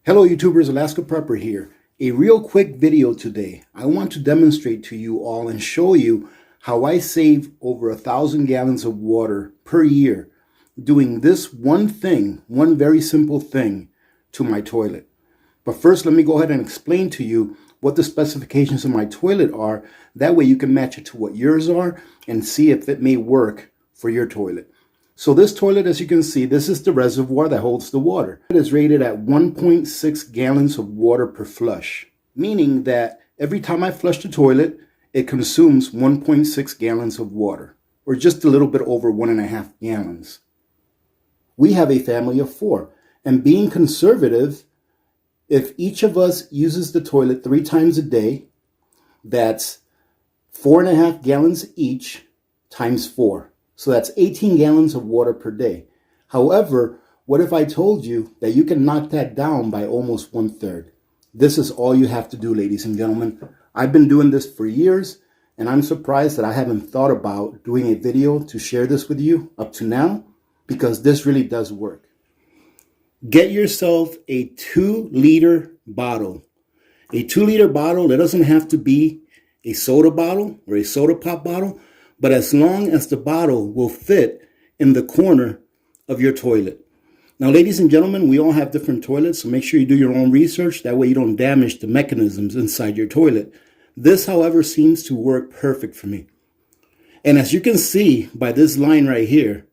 Hello YouTubers, Alaska Prepper here. A real quick video today. I want to demonstrate to you all and show you how I save over 1,000 gallons of water per year doing this one thing, one very simple thing to my toilet. But first, let me go ahead and explain to you what the specifications of my toilet are. That way you can match it to what yours are and see if it may work for your toilet. So this toilet, as you can see, this is the reservoir that holds the water. It is rated at 1.6 gallons of water per flush, meaning that every time I flush the toilet, it consumes 1.6 gallons of water, or just a little bit over 1.5 gallons. We have a family of 4, and being conservative, if each of us uses the toilet 3 times a day, that's 4.5 gallons each times 4. So that's 18 gallons of water per day. However, what if I told you that you can knock that down by almost 1/3? This is all you have to do, ladies and gentlemen. I've been doing this for years, and I'm surprised that I haven't thought about doing a video to share this with you up to now, because this really does work. Get yourself a 2-liter bottle. A 2-liter bottle, it doesn't have to be a soda bottle or a soda pop bottle, but as long as the bottle will fit in the corner of your toilet. Now, ladies and gentlemen, we all have different toilets, so make sure you do your own research. That way you don't damage the mechanisms inside your toilet. This, however, seems to work perfect for me. And as you can see by this line right here,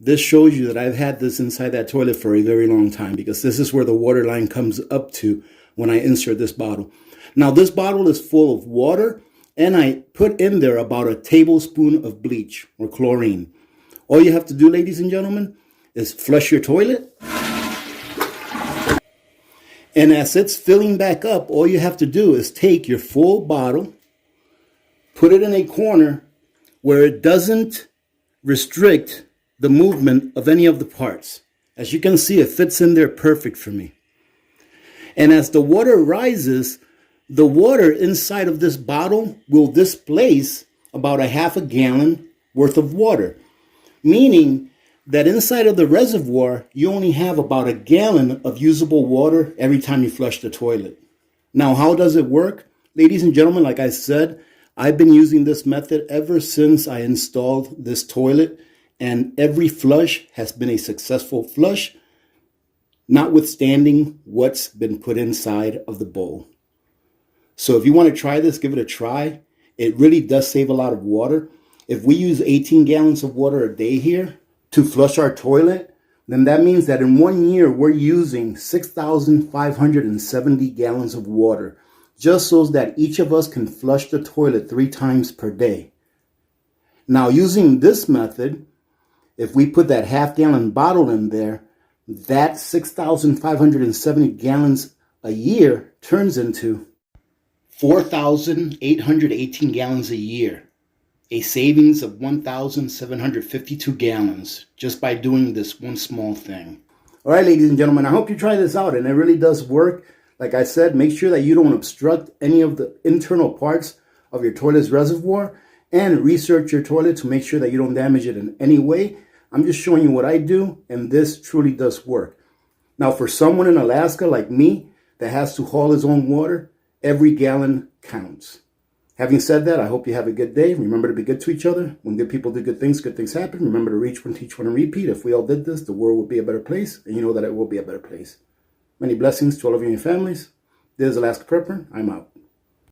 this shows you that I've had this inside that toilet for a very long time, because this is where the water line comes up to when I insert this bottle. Now, this bottle is full of water, and I put in there about a tablespoon of bleach or chlorine. All you have to do, ladies and gentlemen, is flush your toilet. And as it's filling back up, all you have to do is take your full bottle, put it in a corner where it doesn't restrict the movement of any of the parts. As you can see, it fits in there perfect for me. And as the water rises, the water inside of this bottle will displace about 1/2 gallon worth of water, meaning that inside of the reservoir, you only have about 1 gallon of usable water every time you flush the toilet. Now, how does it work? Ladies and gentlemen, like I said, I've been using this method ever since I installed this toilet, and every flush has been a successful flush, notwithstanding what's been put inside of the bowl. So if you want to try this, give it a try. It really does save a lot of water. If we use 18 gallons of water a day here to flush our toilet, then that means that in 1 year, we're using 6,570 gallons of water, just so that each of us can flush the toilet 3 times per day. Now, using this method, if we put that 1/2 gallon bottle in there, that 6,570 gallons a year turns into 4,818 gallons a year, a savings of 1,752 gallons just by doing this one small thing. All right, ladies and gentlemen, I hope you try this out, and it really does work. Like I said, make sure that you don't obstruct any of the internal parts of your toilet's reservoir, and research your toilet to make sure that you don't damage it in any way. I'm just showing you what I do, and this truly does work. Now, for someone in Alaska like me that has to haul his own water, every gallon counts. Having said that, I hope you have a good day. Remember to be good to each other. When good people do good things happen. Remember to reach one, teach one, and repeat. If we all did this, the world would be a better place, and you know that it will be a better place. Many blessings to all of you and your families. This is Alaska Prepper. I'm out.